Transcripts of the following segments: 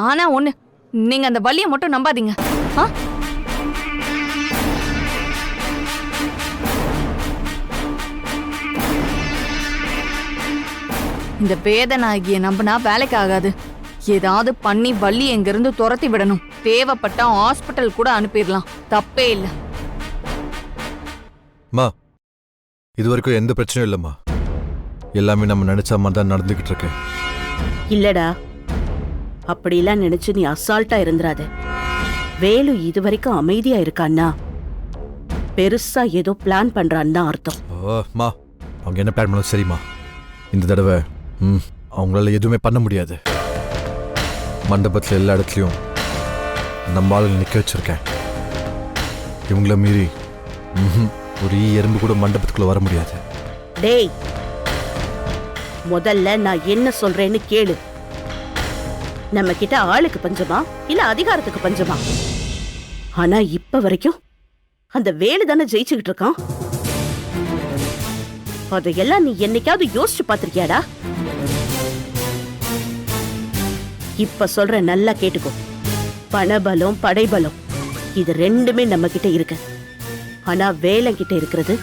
ஆனா ஒண்ணு, நீங்க அந்த வள்ளிய மட்டும் நம்பாதீங்க. ஆ? இந்த வேதநாயகியை நம்பினா வேலைக்கு ஆகாது. ஏதாவது பண்ணி வள்ளி எங்கிருந்து துரத்தி விடணும். தேவைப்பட்டா ஹாஸ்பிட்டல் கூட அனுப்பிடலாம், தப்பே இல்லை. மா, இது வரைக்கும் எந்த பிரச்சனையும் இல்லம்மா. எல்லாமே நம்ம நினைச்ச மாதிரி தான் நடந்துகிட்டு இருக்கு. இல்லடா, அப்படிலாம் நினைச்சு நீ அசால்ட்டா இருந்துராத. வேலு இது வரைக்கும் அமைதியா இருக்கான்னா பெருசா ஏதோ பிளான் பண்றான்னு தான் அர்த்தம். மா, அவங்க என்ன பிளான் பண்ணணும் சரிம்மா. இந்த தடவை அவங்களால எதுவுமே பண்ண முடியாது. மண்டபத்தில் எல்லா இடத்துலையும் நம்ம ஆளுங்க நிற்க வச்சிருக்கேன். இவங்கள மீறி ஒரு எறும்பு கூட மண்டபத்துக்குள்ள வர முடியாது. டேய், முதல்ல நான் என்ன சொல்றேன்னு கேளு. நம்ம கிட்ட ஆளுக்கு பஞ்சமா இல்ல அதிகாரத்துக்கு பஞ்சமா? ஆனா இப்ப வரைக்கும் அந்த வேலு தானே ஜெயிச்சுக்கிட்டு இருக்கான். அதையெல்லாம் நீ என்னைக்காவது யோசிச்சு பாத்திருக்கியாடா? இப்ப சொல்ற, நல்லா கேட்டுக்கோ. பணபலம் படைபலம் இது ரெண்டுமே நம்ம கிட்ட இருக்கு. ஆனா வேலை கிட்ட இருக்கிறது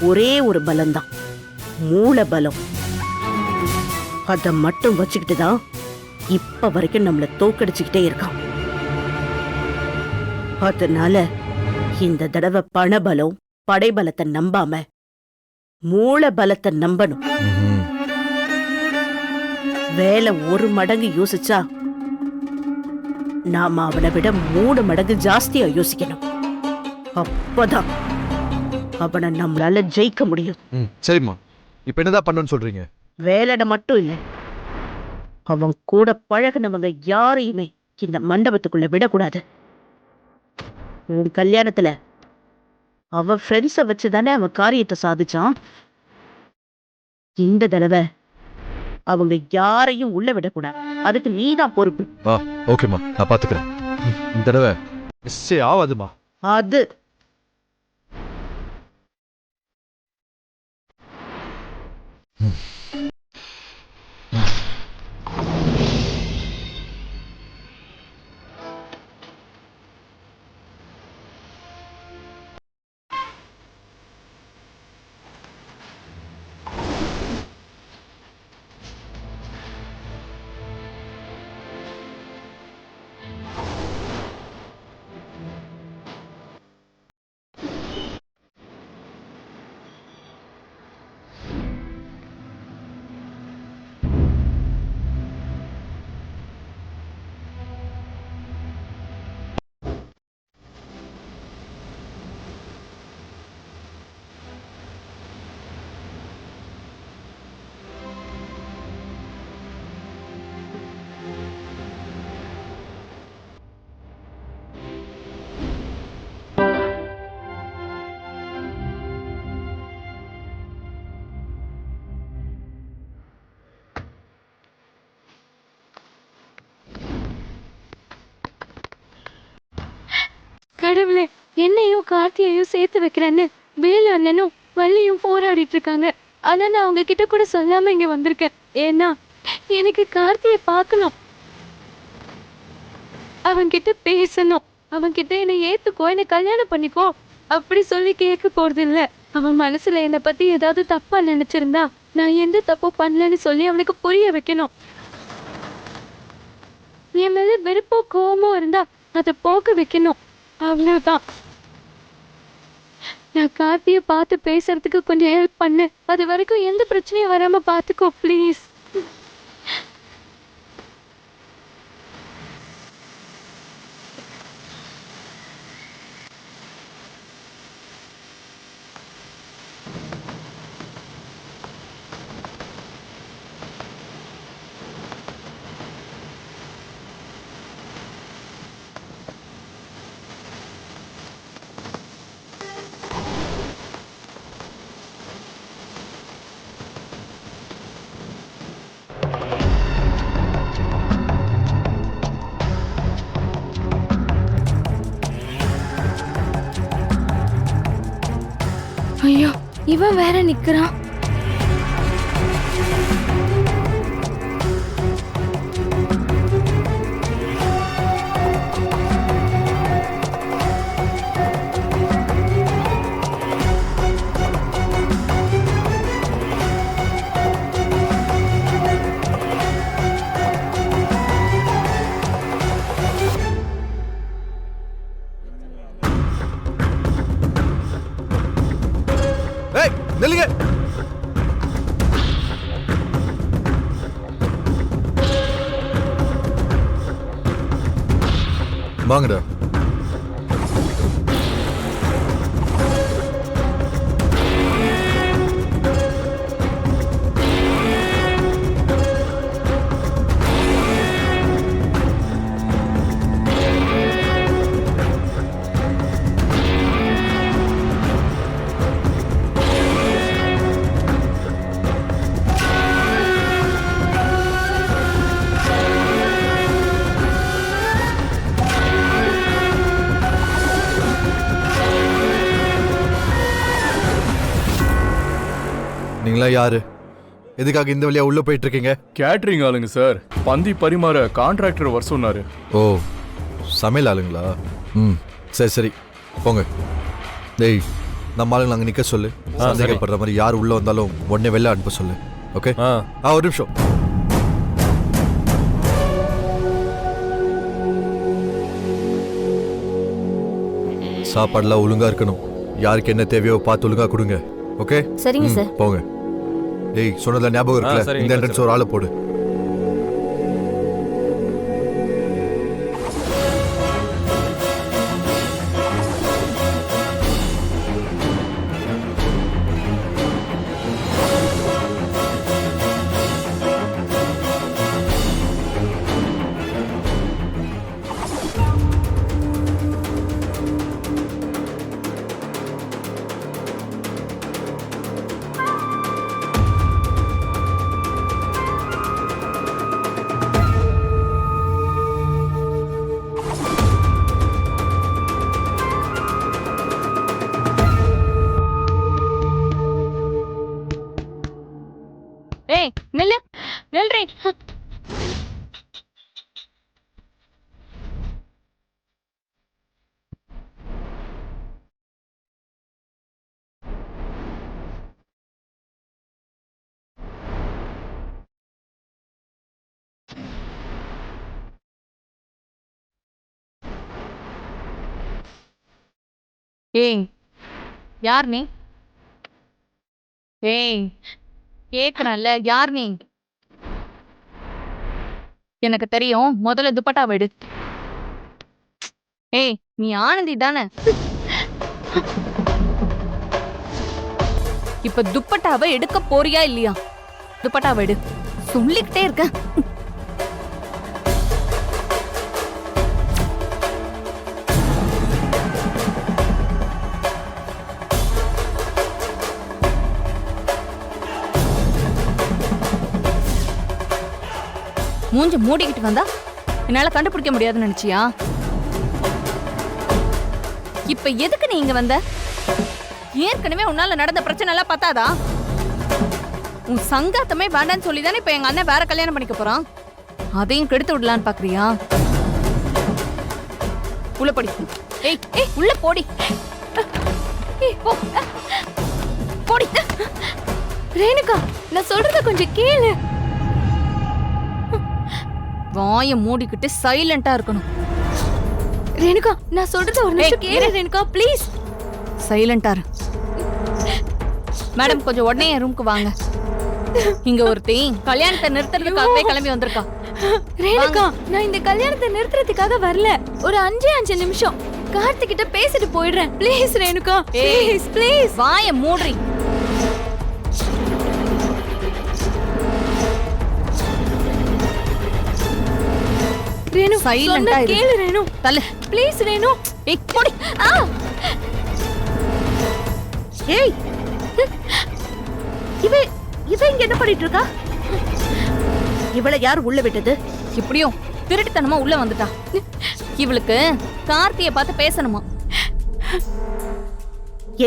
ஒரே ஒரு பலம்தான், மூல பலம். அத மட்டும் வச்சுக்கிட்டுதான் இப்ப வரைக்கும் நம்மள தோக்கடிச்சுக்கிட்டே இருக்கான். அதனால இந்த தடவை பணபலம் படைபலத்தை நம்பாம மூல பலத்தை நம்பணும். வேலை ஒரு மடங்கு யோசிச்சா நாம அவனை விட 3 மடங்கு ஜாஸ்தியா யோசிக்கணும். அப்பதான் அவனை நம்மளால ஜெயிக்க முடியும். சரிம்மா, இப்ப என்னதான் பண்ணணும்னு சொல்றீங்க? வேலைட மட்டும் இல்ல, அவன் கூட பழகினவங்க யாரையுமே இந்த மண்டபத்துக்குள்ள விடக்கூடாது. உன் கல்யாணத்துல அவன் ஃப்ரெண்ட்ஸ வச்சுதானே அவன் காரியத்தை சாதிச்சான். இந்த தடவை அவங்க யாரையும் உள்ள விடக்கூடாது. அதுக்கு நீதான் பொறுப்பு. ஓகேம்மா, நான் பாத்துக்கிறேன். இந்த தடவை மிஸ்ஸே ஆகாதுமா. அது கடவுளே, என்னையும் கார்த்தியையும் சேர்த்து வைக்கிறேன்னு வேலு அண்ணனும் வள்ளியும் போராடிட்டு இருக்காங்க. ஆனா நான் அவங்க கிட்ட கூட சொல்லாம இங்க வந்திருக்கேன். ஏன்னா எனக்கு கார்த்தியை பார்க்கணும், அவன்கிட்ட பேசணும், அவன்கிட்ட என்னை ஏத்துக்கோ, என்னை கல்யாணம் பண்ணிக்கோ அப்படி சொல்லி கேட்க போறது இல்ல. அவன் மனசுல என்னை பத்தி ஏதாவது தப்பா நினைச்சிருந்தா நான் எந்த தப்பு பண்ணலன்னு சொல்லி அவனுக்கு புரிய வைக்கணும். என் மேல வெறுப்போ கோவமோ இருந்தா அதை போக்க வைக்கணும், அவ்வளவுதான். நான் கார்த்தியை பார்த்து பேசுறதுக்கு கொஞ்சம் ஹெல்ப் பண்ணு. அது வரைக்கும் எந்த பிரச்சனையும் வராம பார்த்துக்கோ ப்ளீஸ். ஐயோ, இவன் வேற நிக்கிறான். வாங்கடா. நீங்களா யாரு? எதுக்காக இந்த வழியா உள்ள போயிட்டு இருக்கீங்க? கேட்டரிங் ஆளுங்க சார். பந்தி பரிமாற கான்ட்ராக்டர் வர சொன்னாரு. ஓ, சமையல் ஆளுங்களா? ம், சரி சரி போங்க. டேய், நம்ம ஆளுங்களை அங்கே நிற்க சொல்லு. சந்தேகப்படுற மாதிரி யார் உள்ள வந்தாலும் உடனே வெளில அனுப்ப சொல்லு. ஓகே? ஒரு நிமிஷம். சாப்பாடுலாம் ஒழுங்கா இருக்கணும். யாருக்கு என்ன தேவையோ பார்த்து ஒழுங்கா கொடுங்க. ஓகே? சரிங்க சார். போங்க. டேய், சொன்னதுல ஞாபகம் இருக்குல்ல? இந்த என்ட்ரன்ஸ் ஒரு ஆளை போடு. ஏய் நில்லு நில்றி. ஏய், யார் நீ? ஏய், கேக்குறேன்ல, யார் நீ? எனக்கு தெரியும். முதல்ல துப்பட்டாவை எடு. ஏய், நீ ஆனந்தி தானே? இப்ப துப்பட்டாவை எடுக்க போறியா இல்லையா? துப்பட்டாவை எடு. சொல்லிக்கிட்டே இருக்க. மூஞ்ச மூடிக்கிட்டு வந்தா என்னால கண்டுபிடிக்க முடியாதுன்னு நினைச்சியா? இப்ப எதுக்கு நீ இங்க வந்த? ஏற்கனவே உன்னால நடந்த பிரச்சனை எல்லாம் பத்தாதா? உன் சங்காத்தமே வேண்டான்னு சொல்லிதானே இப்ப எங்க அண்ணன் வேற கல்யாணம் பண்ணிக்க போறான். அதையும் கெடுத்து விடலான்னு பாக்குறியா? உள்ள போடி. ஏய் ஏய், உள்ள போடி. போடி. ரேணுகா, நான் சொல்றத கொஞ்சம் கேளு. வாய மூடிக்கிட்டு சைலண்டா இருக்கணும். ரேணுகா, நான் சொல்றத ஒரு நிமிஷம் கேளு ரேணுகா, ப்ளீஸ். சைலண்டா இரு. மேடம், கொஞ்சம் உடனே என் ரூமுக்கு வாங்க. இங்க ஒருத்தி கல்யாணத்தை நிறுத்துறதுக்காகவே கிளம்பி வந்திருக்கா. ரேணுகா, நான் இந்த கல்யாணத்தை நிறுத்துறதுக்காக வரல. ஒரு 5 நிமிஷம் கார்த்திக் கிட்ட பேசிட்டு போயிடுறேன். Please Renuka, please please. வாய மூடுறி. ரேணு, சைலண்டா இரு. கேளு ரேணு, தள்ளு. ப்ளீஸ் ரேணு. ஏய், போடி. ஏய், இவ இங்க என்ன பண்ணிட்டு இருக்கா? இவளை யார் உள்ள விட்டது? இப்படியும் திருட்டுத்தனமா உள்ள வந்துட்டா. இவளுக்கு கார்த்தியை பார்த்து பேசணுமா?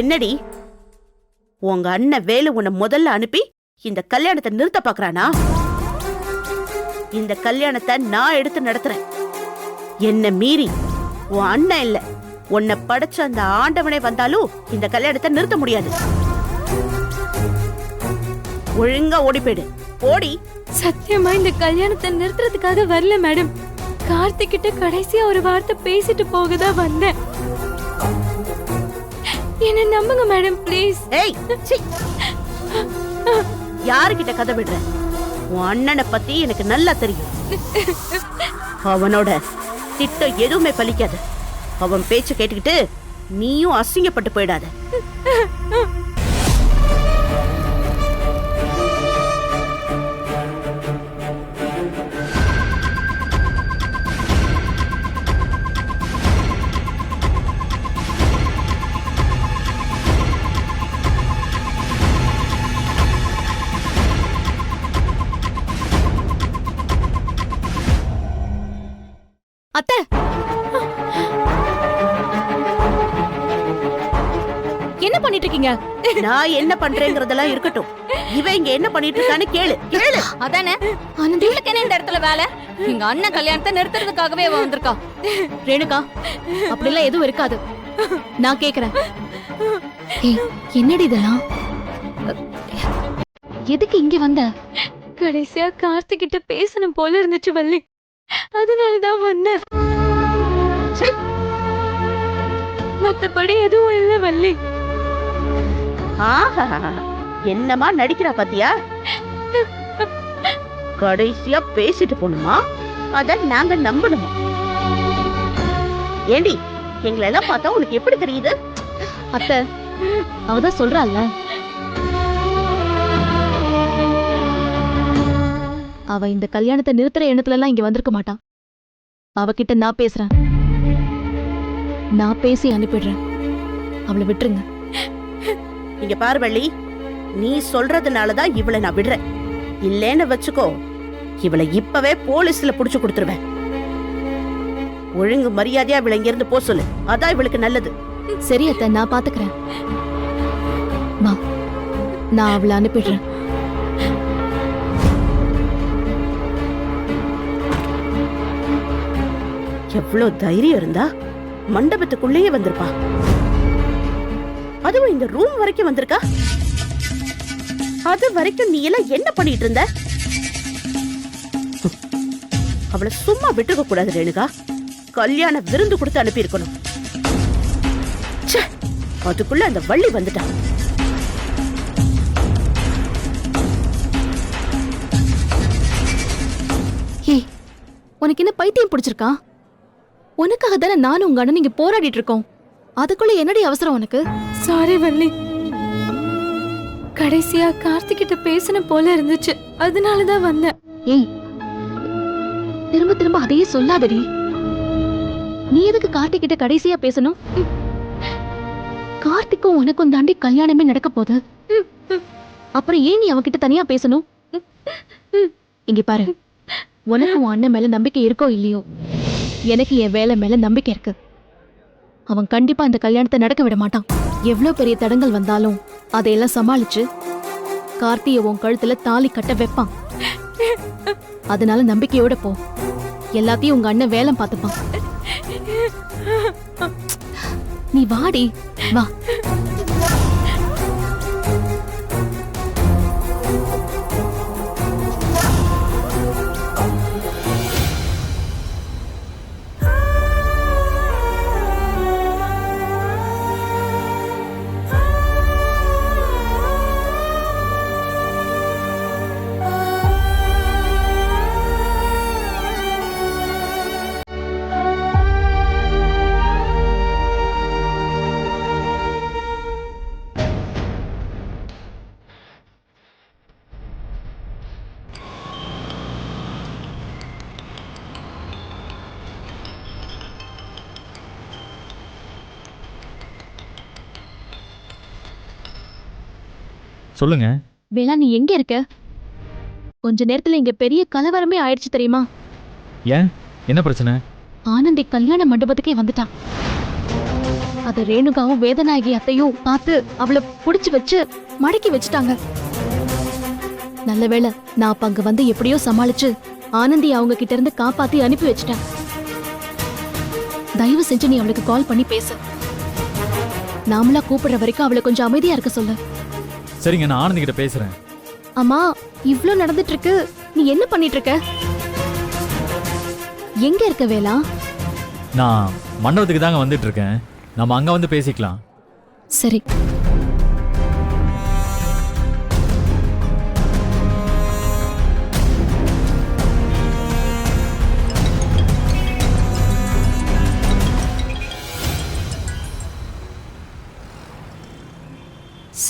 என்னடி, உங்க அண்ணன் வேலு உன்னை முதல்ல அனுப்பி இந்த கல்யாணத்தை நிறுத்த பாக்குறானா? இந்த கல்யாணத்தை நான் எடுத்து நடத்துறேன். என்ன மீறி உன் அண்ணன் இல்ல, உன்னை படைச்ச அந்த ஆண்டவனே வந்தாலும் இந்த கல்யாணத்தை நிறுத்த முடியாது. ஒழுங்கா ஓடி போயிடு. ஓடி. சத்தியமா இந்த கல்யாணத்தை நிறுத்துறதுக்காக வரல மேடம். கார்த்திக் கிட்ட கடைசியா ஒரு வார்த்தை பேசிட்டு போகதான் வந்தேன். என்ன நம்புங்க மேடம், ப்ளீஸ். ஏய், சீ. யாருகிட்ட கதை விடுற? உன் அண்ணனை பத்தி எனக்கு நல்லா தெரியும். அவனோட திட்டம் எதுவுமே பலிக்காது. அவன் பேச்சு கேட்டுக்கிட்டு நீயும் அசிங்கப்பட்டு போயிடாத. அத்தை, என்ன பண்ணிட்டு இருக்கீங்க? நான் என்ன பண்றேங்கிறதெல்லாம் இருக்கட்டும். இவன் இங்க என்ன பண்ணிட்டு இருக்கான்னு கேளு கேளு. அதானே இவளுக்கு என்ன இந்த இடத்துல வேலை? எங்க அண்ணன் கல்யாணத்தை நிறுத்துறதுக்காகவே அவ வந்திருக்கா. ரேணுகா, அப்படிலாம் எதுவும் இருக்காது. நான் கேக்குறேன். என்னடி இதெல்லாம்? எதுக்கு இங்க வந்த? கடைசியா கார்த்திக் கிட்ட பேசணும் போல இருந்துச்சு வள்ளி, அதனாலதான் வந்தேன். மத்தபடி எதுவும் இல்ல வள்ளி. ஆஹா, என்னமா நடிக்கிறா பாத்தியா? கடைசியா பேசிட்டு போணுமா? அத நாங்க நம்பணுமா? ஏண்டி, எங்களை எல்லாம் பார்த்தா உனக்கு எப்படி தெரியுது? அத்தை, அவதான் சொல்றாள்ல, அவ இந்த கல்யாணத்தை நிறுத்துற எண்ணத்துல எல்லாம் இங்க வந்திருக்க மாட்டான். அவகிட்ட நான் பேசுறேன், நான் பேசி அனுப்பிடுறேன். அவளை விட்டுருங்க. இங்க பாரு வள்ளி, நீ சொல்றதுனாலதான் இவளை நான் விடுறேன். இல்லேன்னு வச்சுக்கோ, இவளை இப்பவே போலீஸ்ல புடிச்சு கொடுத்துருவேன். ஒழுங்கு மரியாதையா இவளை இங்க இருந்து போ சொல்லு. அதான் இவளுக்கு நல்லது. சரி அத்தை, நான் பாத்துக்கிறேன். வா, நான் அவளை அனுப்பிடுறேன். எவ்வளவு தைரியம் இருந்தா மண்டபத்துக்குள்ளேயே வந்திருப்பா. அதுவும் இந்த ரூம் வரைக்கும் வந்திருக்கா. அது வரைக்கும் நீ எல்லாம் என்ன பண்ணிட்டு இருந்த? அவளை சும்மா விட்டுக்க கூடாது ரேணுகா. கல்யாண விருந்து கொடுத்து அனுப்பி இருக்கணும். அதுக்குள்ள அந்த வள்ளி வந்துட்டா. ஏய், உனக்கு என்ன பைத்தியம் பிடிச்சிருக்கா? உனக்காக தானே நானும் உங்க அண்ணன் இங்க போராடிட்டு இருக்கோம். அதுக்குள்ள என்னடி அவசரம் உனக்கு? சாரி வள்ளி, கடைசியா கார்த்திக் கிட்ட பேசணும் போல இருந்துச்சு, அதனாலதான் வந்தேன். ஏய், திரும்ப திரும்ப அதையே சொல்லாதடி. நீ எதுக்கு கார்த்திக் கிட்ட கடைசியா பேசணும்? கார்த்திக்கும் உனக்கும் தாண்டி கல்யாணமே நடக்க போகுது. அப்புறம் ஏன் நீ அவன்கிட்ட தனியா பேசணும்? இங்க பாரு, உனக்கு உன் அண்ணன் மேல நம்பிக்கை இருக்கோ இல்லையோ, எனக்கு என் வேலை மேல நம்பிக்கை இருக்கு. அவன் கண்டிப்பா இந்த கல்யாணத்தை நடக்க விட மாட்டான். எவ்வளவு பெரிய தடங்கள் வந்தாலும் அதையெல்லாம் சமாளிச்சு கார்த்திய உன் கழுத்துல தாலி கட்ட வைப்பான். அதனால நம்பிக்கையோட போ. எல்லாத்தையும் உங்க அண்ணன் வேலை பார்த்துப்பான். நீ வாடி, வா. சொல்லுங்க. வேளா, நீ எங்க இருக்க? கொஞ்ச நேரத்துல இங்க பெரிய கலவரமே ஆயிடுச்சு தெரியுமா? ஏன், என்ன பிரச்சனை? ஆனந்தி கல்யாண மண்டபத்துக்கே வந்துட்டான். அத ரேணுகாவும் வேதநாயகி அத்தையும் பார்த்து அவளை புடிச்சு வச்சு மடக்கி வச்சுட்டாங்க. நல்ல வேளை நான் அப்ப அங்க வந்து எப்படியோ சமாளிச்சு ஆனந்தி அவங்க கிட்ட இருந்து காப்பாத்தி அனுப்பி வச்சுட்டேன். தயவு செஞ்சு நீ அவளுக்கு கால் பண்ணி பேசு. நாமளா கூப்பிடுற வரைக்கும் அவளை கொஞ்சம் அமைதியா இருக்க சொல்லு. சரிங்க, நான் ஆனந்தி கிட்ட பேசுறேன். அம்மா, இவ்ளோ நடந்துட்டு இருக்கு, நீ என்ன பண்ணிட்டு இருக்க? எங்க இருக்க வேலா? நான் மண்டபத்துக்கு தாங்க வந்துட்டு இருக்கேன். நம்ம அங்க வந்து பேசிக்கலாம். சரி.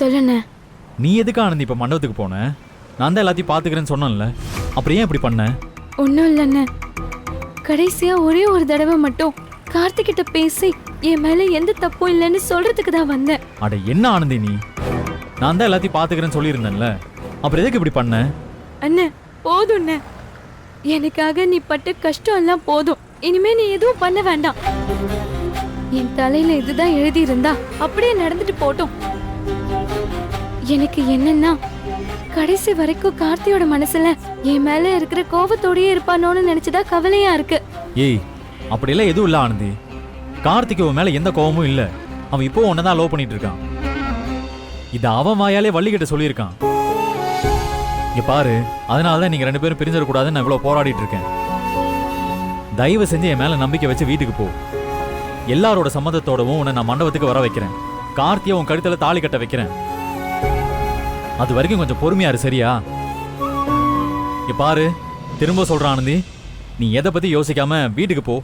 சொல்லுண்ணே. நீ எதுக்கு ஆனந்தி இப்போ மண்டபத்துக்கு போன? நான் தான் எல்லாத்தையும் பார்த்துக்கிறேன்னு சொன்னேன்ல, அப்புறம் ஏன் இப்படி பண்ண? ஒன்றும் இல்லைண்ணே, கடைசியா ஒரே ஒரு தடவை மட்டும் கார்த்திகிட்ட பேசி என் மேல எந்த தப்பும் இல்லைன்னு சொல்றதுக்கு தான் வந்தேன். அட என்ன ஆனந்தி நீ, நான் தான் எல்லாத்தையும் பார்த்துக்கிறேன்னு சொல்லியிருந்தேன்ல, அப்புறம் எதுக்கு இப்படி பண்ண? அண்ணே போதும்ண்ணே, எனக்காக நீ பட்ட கஷ்டம் எல்லாம் போதும். இனிமே நீ எதுவும் பண்ண வேண்டாம். என் தலையில இதுதான் எழுதி இருந்தா அப்படியே நடந்துட்டு போட்டும். எனக்கு என்னன்னா, கடைசி வரைக்கும் கார்த்தியோட மனசுல என் மேல இருக்கிற கோபத்தோடயே இருப்பானோன்னு நினைச்சுதான் கவலையா இருக்கு. ஏய், அப்படியெல்லாம் எதுவும் இல்லை ஆனந்தி. கார்த்திக் உன் மேல எந்த கோவமும் இல்லை. அவன் இப்போ உன்னை தான் லவ் பண்ணிட்டு இருக்கான். இதை அவன் வாயாலே வள்ளிக்கிட்ட சொல்லியிருக்கான். இங்க பாரு, அதனால தான் நீங்க 2 பேரும் பிரிஞ்சிடக்கூடாதுன்னு நான் இவ்வளவு போராடிட்டு இருக்கேன். தயவு செஞ்சு என் மேல நம்பிக்கை வச்சு வீட்டுக்கு போ. எல்லாரோட சம்மதத்தோடவும் உன்னை நான் மண்டபத்துக்கு வர வைக்கிறேன். கார்த்தியை உன் கழுத்துல தாலி கட்ட வைக்கிறேன். அது வரைக்கும் கொஞ்சம் பொறுமையா இரு, சரியா? இங்க பாரு, திரும்ப சொல்றேன் ஆனந்தி, நீ எதை பத்தி யோசிக்காம வீட்டுக்கு போ.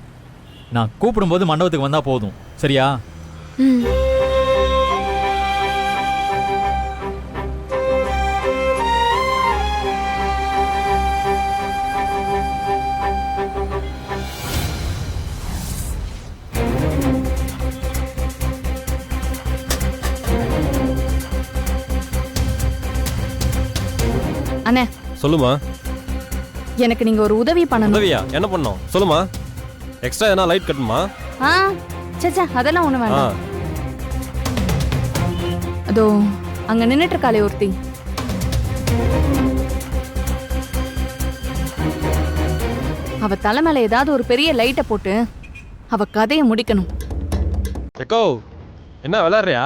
நான் கூப்பிடும்போது மண்டபத்துக்கு வந்தா போதும், சரியா? ம். அண்ணே, சொல்லுமா. எனக்கு நீங்க ஒரு உதவி பண்ணணும். உதவியா? என்ன பண்ணோம் சொல்லுமா. எக்ஸ்ட்ரா எதனா லைட் கட்டணுமா? ஆ, சச்சா, அதெல்லாம் ஒண்ணு ஆ, வேண்டாம். அதோ அங்க நின்னுட்டு இருக்காளே ஒருத்தி, அவ தலைமையில ஏதாவது ஒரு பெரிய லைட்டை போட்டு அவ கதையை முடிக்கணும். எக்கோ என்ன விளையாடுறியா?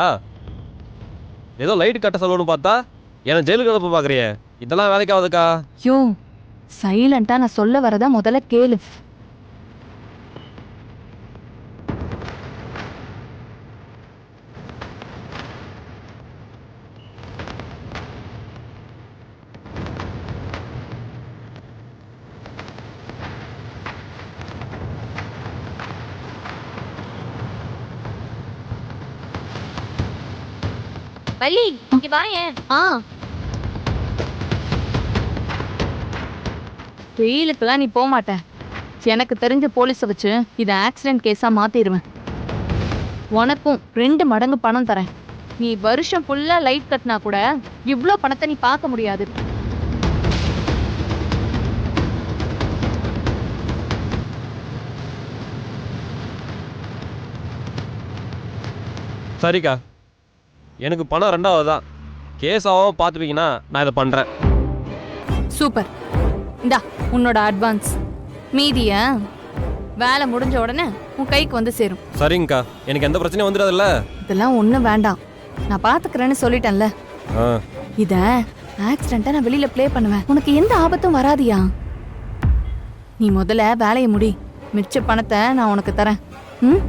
ஏதோ லைட் கட்ட சொல்லணும்னு பார்த்தா என்ன ஜெயிலுக்கு அனுப்ப பார்க்குறியே. இதெல்லாம் வேலைக்கு ஆகுதுக்கா. யோ, சைலண்டா நான் சொல்ல வரதா முதல்ல கேளு. வள்ளி, இங்க வாயேன். ஆ, வெயிலுக்குலாம் நீ போக மாட்ட. எனக்கு தெரிஞ்ச போலீஸை வச்சு இதை ஆக்சிடென்ட் கேஸா மாத்திடுவேன். உனக்கும் 2 மடங்கு பணம் தரேன். நீ வருஷம் ஃபுல்லா லைட் கட்டினா கூட இவ்ளோ பணத்தை நீ பார்க்க முடியாது. சரிக்கா, எனக்கு பணம் 2வது தான். கேஸ் ஆகாம பார்த்துப்பீங்கன்னா நான் இதை பண்ணுறேன். சூப்பர். இந்தா உன்னோட அட்வான்ஸ். மீதிய வேலை முடிஞ்ச உடனே உன் கைக்கு வந்து சேரும். சரிங்கக்கா, எனக்கு எந்த பிரச்சனையும் வந்துடாதுல்ல? இதெல்லாம் ஒன்றும் வேண்டாம், நான் பார்த்துக்கிறேன்னு சொல்லிட்டேன்ல. ஆ, இத ஆக்சிடென்ட்டா நான் வெளியில ப்ளே பண்ணுவேன். உனக்கு எந்த ஆபத்தும் வராதியா. நீ முதல்ல வேலையை முடி, மிச்ச பணத்தை நான் உனக்கு தரேன். ம்,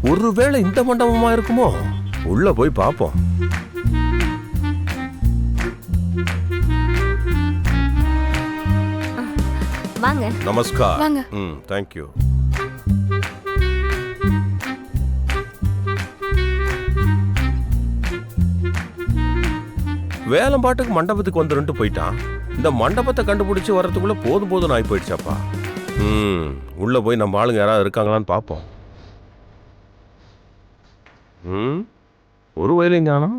ஒருவேளை இந்த மண்டபமா இருக்குமோ? உள்ள போய் பாப்போம். வாங்க. நமஸ்கார். வாங்க. தேங்க்யூ. வேலம்பாட்டுக்கு மண்டபத்துக்கு வந்துருன்ட்டு போயிட்டான். இந்த மண்டபத்தை கண்டுபிடிச்சு வர்றதுக்குள்ள போதும் போதும் ஆகி போயிடுச்சாப்பா. உள்ள போய் நம்ம ஆளுங்க யாராவது இருக்காங்களான்னு பார்ப்போம். ஒரு வேலையும் காணோம்.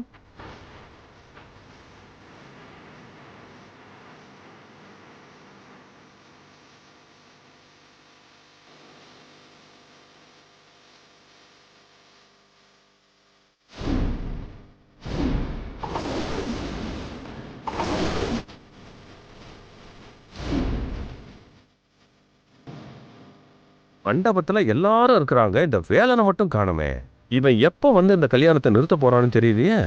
மண்டபத்துல எல்லாரும் இருக்கிறாங்க, இந்த வேலனை மட்டும் காணுமே. இவன் எப்ப வந்து இந்த கல்யாணத்தை நிறுத்த போறான்னு தெரியலையே.